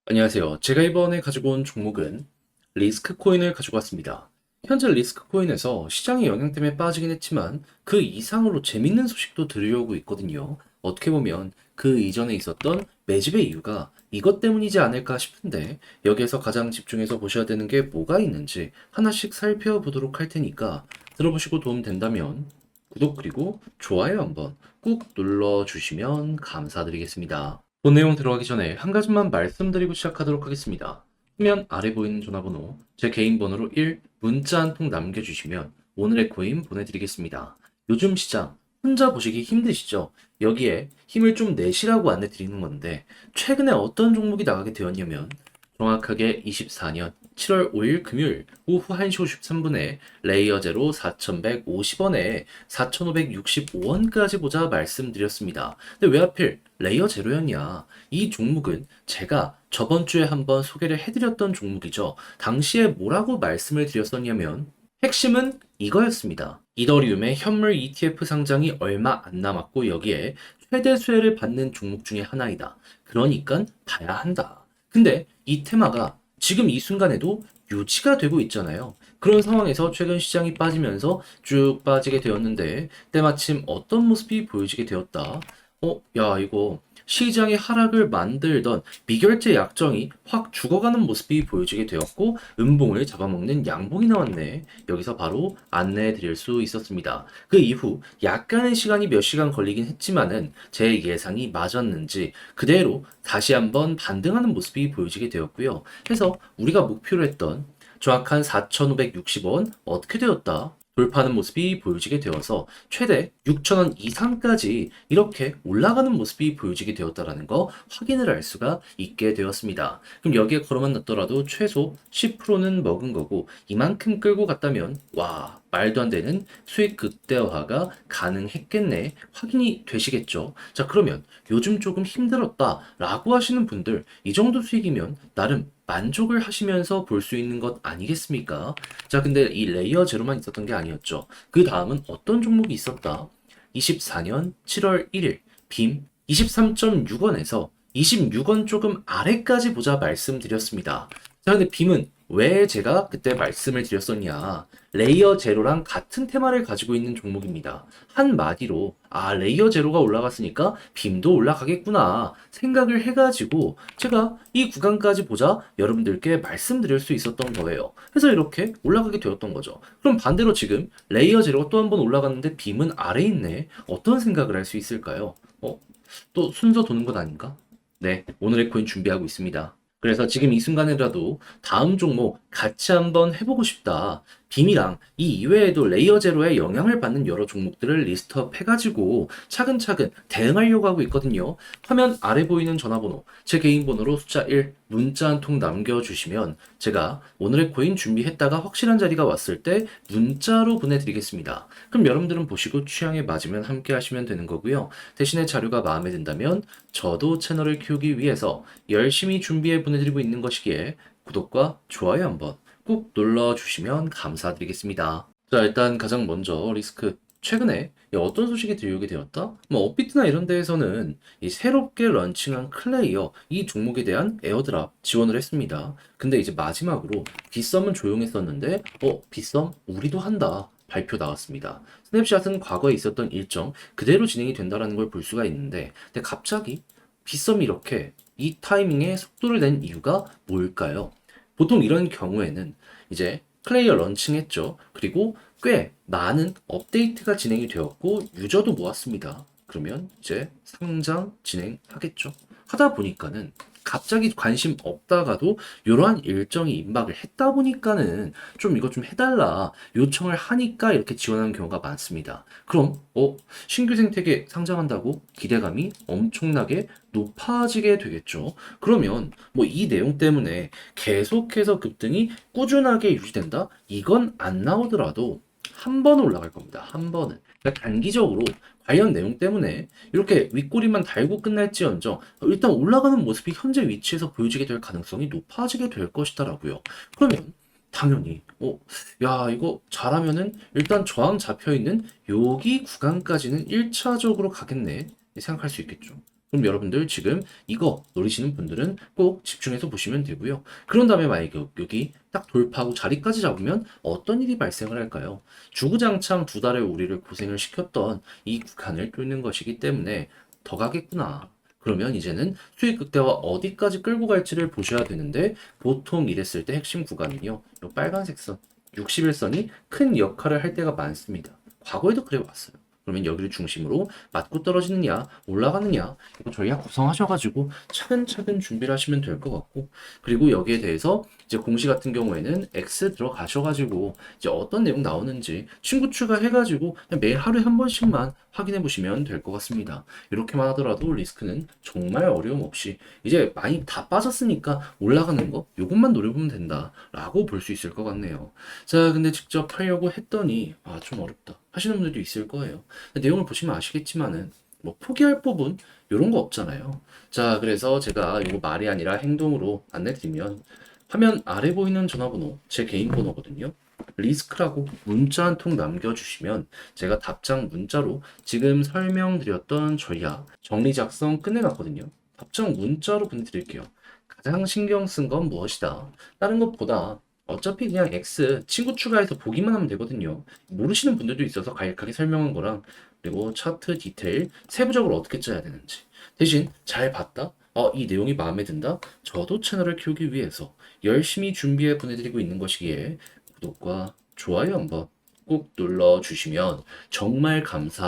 안녕하세요. 제가 이번에 가지고 온 종목은 리스크 코인을 가지고 왔습니다. 현재 리스크 코인에서 시장의 영향 때문에 빠지긴 했지만 그 이상으로 재밌는 소식도 들려오고 있거든요. 어떻게 보면 그 이전에 있었던 매집의 이유가 이것 때문이지 않을까 싶은데 여기에서 가장 집중해서 보셔야 되는 게 뭐가 있는지 하나씩 살펴보도록 할 테니까 들어보시고 도움 된다면 구독 그리고 좋아요 한번 꾹 눌러주시면 감사드리겠습니다. 본 내용 들어가기 전에 한 가지만 말씀드리고 시작하도록 하겠습니다. 화면 아래 보이는 전화번호, 제 개인 번호로 1, 문자 한 통 남겨주시면 오늘의 코인 보내드리겠습니다. 요즘 시장 혼자 보시기 힘드시죠? 여기에 힘을 좀 내시라고 안내 드리는 건데 최근에 어떤 종목이 나가게 되었냐면 정확하게 24년 7월 5일 금요일 오후 1시 53분에 레이어 제로 4,150원에 4,565원까지 보자 말씀드렸습니다. 근데 왜 하필 레이어 제로였냐? 이 종목은 제가 저번 주에 한번 소개를 해드렸던 종목이죠. 당시에 뭐라고 말씀을 드렸었냐면 핵심은 이거였습니다. 이더리움의 현물 ETF 상장이 얼마 안 남았고 여기에 최대 수혜를 받는 종목 중에 하나이다. 그러니까 봐야 한다. 근데 이 테마가 지금 이 순간에도 유지가 되고 있잖아요. 그런 상황에서 최근 시장이 빠지면서 쭉 빠지게 되었는데 때마침 어떤 모습이 보여지게 되었다. 야, 이거 시장의 하락을 만들던 미결제 약정이 확 죽어가는 모습이 보여지게 되었고 음봉을 잡아먹는 양봉이 나왔네. 여기서 바로 안내해 드릴 수 있었습니다. 그 이후 약간의 시간이 몇 시간 걸리긴 했지만은 제 예상이 맞았는지 그대로 다시 한번 반등하는 모습이 보여지게 되었고요. 그래서 우리가 목표로 했던 정확한 4,560원 어떻게 되었다? 돌파하는 모습이 보여지게 되어서 최대 6,000원 이상까지 이렇게 올라가는 모습이 보여지게 되었다라는 거 확인을 할 수가 있게 되었습니다. 그럼 여기에 걸어만 놨더라도 최소 10%는 먹은 거고 이만큼 끌고 갔다면 와 말도 안 되는 수익 극대화가 가능했겠네 확인이 되시겠죠. 자 그러면 요즘 조금 힘들었다라고 하시는 분들 이 정도 수익이면 나름 만족을 하시면서 볼 수 있는 것 아니겠습니까? 자, 근데 이 레이어 제로만 있었던 게 아니었죠. 그 다음은 어떤 종목이 있었다? 24년 7월 1일 빔 23.6원에서 26원 조금 아래까지 보자 말씀드렸습니다. 자, 근데 빔은 왜 제가 그때 말씀을 드렸었냐? 레이어 제로랑 같은 테마를 가지고 있는 종목입니다. 한마디로 레이어 제로가 올라갔으니까 빔도 올라가겠구나 생각을 해가지고 제가 이 구간까지 보자 여러분들께 말씀드릴 수 있었던 거예요. 그래서 이렇게 올라가게 되었던 거죠. 그럼 반대로 지금 레이어 제로가 또 한 번 올라갔는데 빔은 아래에 있네. 어떤 생각을 할 수 있을까요? 또 순서 도는 것 아닌가? 네, 오늘의 코인 준비하고 있습니다. 그래서 지금 이 순간이라도 다음 종목 같이 한번 해보고 싶다. 빔이랑 이 이외에도 레이어 제로에 영향을 받는 여러 종목들을 리스트업 해가지고 차근차근 대응하려고 하고 있거든요. 화면 아래 보이는 전화번호, 제 개인 번호로 숫자 1, 문자 한 통 남겨주시면 제가 오늘의 코인 준비했다가 확실한 자리가 왔을 때 문자로 보내드리겠습니다. 그럼 여러분들은 보시고 취향에 맞으면 함께 하시면 되는 거고요. 대신에 자료가 마음에 든다면 저도 채널을 키우기 위해서 열심히 준비해 보내드리고 있는 것이기에 구독과 좋아요 한번 꾹 눌러주시면 감사드리겠습니다. 자, 일단 가장 먼저 리스크. 최근에 어떤 소식이 들려오게 되었다? 뭐 업비트나 이런 데에서는 이 새롭게 런칭한 클레이어 이 종목에 대한 에어드랍 지원을 했습니다. 근데 이제 마지막으로 빗썸은 조용했었는데 빗썸 우리도 한다. 발표 나왔습니다. 스냅샷은 과거에 있었던 일정 그대로 진행이 된다라는 걸 볼 수가 있는데 근데 갑자기 빗썸이 이렇게 이 타이밍에 속도를 낸 이유가 뭘까요? 보통 이런 경우에는 이제 플레이어 런칭했죠. 그리고 꽤 많은 업데이트가 진행이 되었고 유저도 모았습니다. 그러면 이제 상장 진행하겠죠. 하다 보니까는 갑자기 관심 없다가도 이러한 일정이 임박을 했다 보니까는 좀 이거 좀 해달라 요청을 하니까 이렇게 지원하는 경우가 많습니다. 그럼 신규 생태계 상장한다고 기대감이 엄청나게 높아지게 되겠죠. 그러면 뭐 이 내용 때문에 계속해서 급등이 꾸준하게 유지된다? 이건 안 나오더라도 한 번은 올라갈 겁니다. 한 번은. 그러니까 단기적으로 관련 내용 때문에 이렇게 윗꼬리만 달고 끝날지언정 일단 올라가는 모습이 현재 위치에서 보여지게 될 가능성이 높아지게 될 것이다라고요. 그러면 당연히 야 이거 잘하면은 일단 저항 잡혀 있는 여기 구간까지는 1차적으로 가겠네 생각할 수 있겠죠. 그럼 여러분들 지금 이거 노리시는 분들은 꼭 집중해서 보시면 되고요. 그런 다음에 만약에 여기 딱 돌파하고 자리까지 잡으면 어떤 일이 발생을 할까요? 주구장창 두 달의 우리를 고생을 시켰던 이 구간을 뚫는 것이기 때문에 더 가겠구나. 그러면 이제는 수익 극대화 어디까지 끌고 갈지를 보셔야 되는데 보통 이랬을 때 핵심 구간은요. 이 빨간색 선, 61선이 큰 역할을 할 때가 많습니다. 과거에도 그래 왔어요. 그러면 여기를 중심으로 맞고 떨어지느냐, 올라가느냐, 이거 전략 구성하셔가지고 차근차근 준비를 하시면 될 것 같고, 그리고 여기에 대해서 이제 공시 같은 경우에는 X 들어가셔가지고 이제 어떤 내용 나오는지 친구 추가해가지고 그냥 매일 하루에 한 번씩만 확인해 보시면 될 것 같습니다. 이렇게만 하더라도 리스크는 정말 어려움 없이 이제 많이 다 빠졌으니까 올라가는 거, 요것만 노려보면 된다라고 볼 수 있을 것 같네요. 자, 근데 직접 하려고 했더니 좀 어렵다 하시는 분들도 있을 거예요. 내용을 보시면 아시겠지만은 뭐 포기할 부분 이런 거 없잖아요. 자, 그래서 제가 이거 말이 아니라 행동으로 안내드리면 화면 아래 보이는 전화번호 제 개인 번호거든요. 리스크라고 문자 한 통 남겨주시면 제가 답장 문자로 지금 설명드렸던 전략 정리 작성 끝내놨거든요. 답장 문자로 보내드릴게요. 가장 신경 쓴 건 무엇이다. 다른 것보다 어차피 그냥 X 친구 추가해서 보기만 하면 되거든요. 모르시는 분들도 있어서 간략하게 설명한 거랑 그리고 차트 디테일 세부적으로 어떻게 짜야 되는지 대신 잘 봤다? 이 내용이 마음에 든다? 저도 채널을 키우기 위해서 열심히 준비해 보내드리고 있는 것이기에 구독과 좋아요 한번 꼭 눌러주시면 정말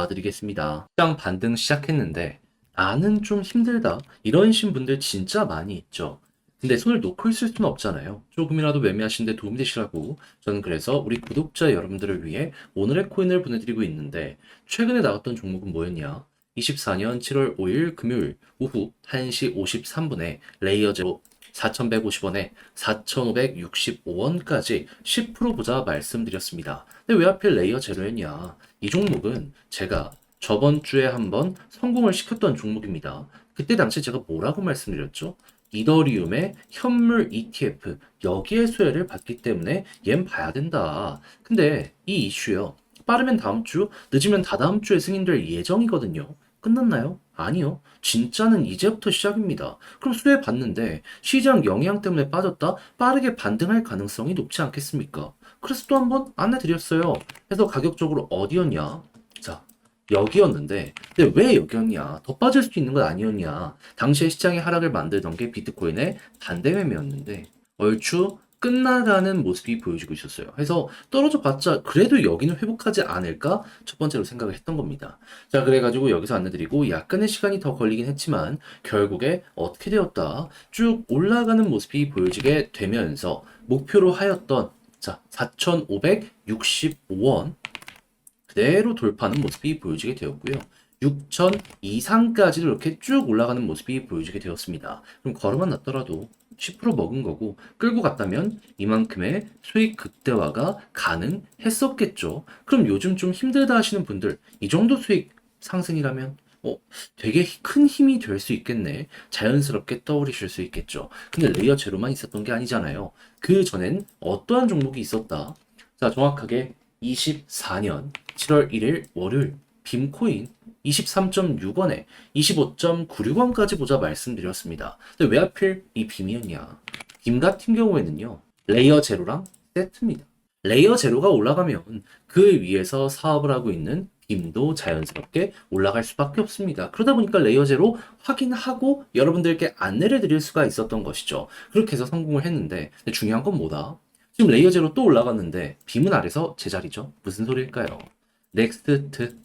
감사드리겠습니다. 시장 반등 시작했는데 나는 좀 힘들다 이러신 분들 진짜 많이 있죠. 근데 손을 놓고 있을 수는 없잖아요. 조금이라도 매매하시는데 도움이 되시라고 저는 그래서 우리 구독자 여러분들을 위해 오늘의 코인을 보내드리고 있는데 최근에 나왔던 종목은 뭐였냐? 24년 7월 5일 금요일 오후 1시 53분에 레이어 제로 4,150원에 4,565원까지 10% 보자 말씀드렸습니다. 근데 왜 하필 레이어 제로였냐? 이 종목은 제가 저번 주에 한번 성공을 시켰던 종목입니다. 그때 당시 제가 뭐라고 말씀드렸죠? 이더리움의 현물 ETF 여기에 수혜를 받기 때문에 얜 봐야 된다. 근데 이 이슈요. 빠르면 다음 주, 늦으면 다다음 주에 승인될 예정이거든요. 끝났나요? 아니요. 진짜는 이제부터 시작입니다. 그럼 수혜 받는데 시장 영향 때문에 빠졌다? 빠르게 반등할 가능성이 높지 않겠습니까? 그래서 또 한번 안내드렸어요. 그래서 가격적으로 어디였냐? 자, 여기였는데 근데 왜 여기였냐? 더 빠질 수 있는 건 아니었냐? 당시에 시장의 하락을 만들던 게 비트코인의 반대 매매였는데 얼추 끝나가는 모습이 보여지고 있었어요. 그래서 떨어져 봤자 그래도 여기는 회복하지 않을까? 첫 번째로 생각을 했던 겁니다. 자, 그래가지고 여기서 안내드리고 약간의 시간이 더 걸리긴 했지만 결국에 어떻게 되었다? 쭉 올라가는 모습이 보여지게 되면서 목표로 하였던 자, 4,565원 그대로 돌파하는 모습이 보여지게 되었고요. 6천 이상까지도 이렇게 쭉 올라가는 모습이 보여지게 되었습니다. 그럼 걸어만 놨더라도 10% 먹은 거고 끌고 갔다면 이만큼의 수익 극대화가 가능했었겠죠. 그럼 요즘 좀 힘들다 하시는 분들 이 정도 수익 상승이라면 되게 큰 힘이 될 수 있겠네. 자연스럽게 떠오르실 수 있겠죠. 근데 레이어 제로만 있었던 게 아니잖아요. 그 전엔 어떠한 종목이 있었다. 자, 정확하게 24년 7월 1일 월요일 빔코인 23.6원에 25.96원까지 보자 말씀드렸습니다. 근데 왜 하필 이 빔이었냐? 빔 같은 경우에는요. 레이어 제로랑 세트입니다. 레이어 제로가 올라가면 그 위에서 사업을 하고 있는 빔도 자연스럽게 올라갈 수밖에 없습니다. 그러다 보니까 레이어 제로 확인하고 여러분들께 안내를 드릴 수가 있었던 것이죠. 그렇게 해서 성공을 했는데 중요한 건 뭐다? 지금 레이어 제로 또 올라갔는데 빔은 아래서 제자리죠. 무슨 소리일까요? 넥스트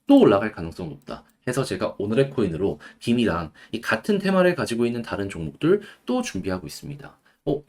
또 올라갈 가능성 높다. 해서 제가 오늘의 코인으로 빔이랑 이 같은 테마를 가지고 있는 다른 종목들 또 준비하고 있습니다.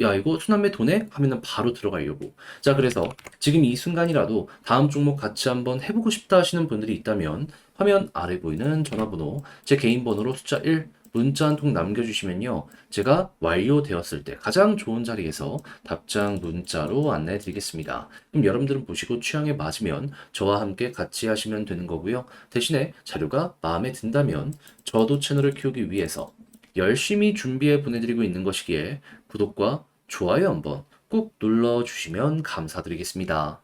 야, 이거 순환매 도네? 하면은 바로 들어가려고. 자, 그래서 지금 이 순간이라도 다음 종목 같이 한번 해보고 싶다 하시는 분들이 있다면 화면 아래 보이는 전화번호, 제 개인 번호로 숫자 1 문자 한 통 남겨주시면요. 제가 완료되었을 때 가장 좋은 자리에서 답장 문자로 안내해 드리겠습니다. 그럼 여러분들은 보시고 취향에 맞으면 저와 함께 같이 하시면 되는 거고요. 대신에 자료가 마음에 든다면 저도 채널을 키우기 위해서 열심히 준비해 보내드리고 있는 것이기에 구독과 좋아요 한번 꼭 눌러주시면 감사드리겠습니다.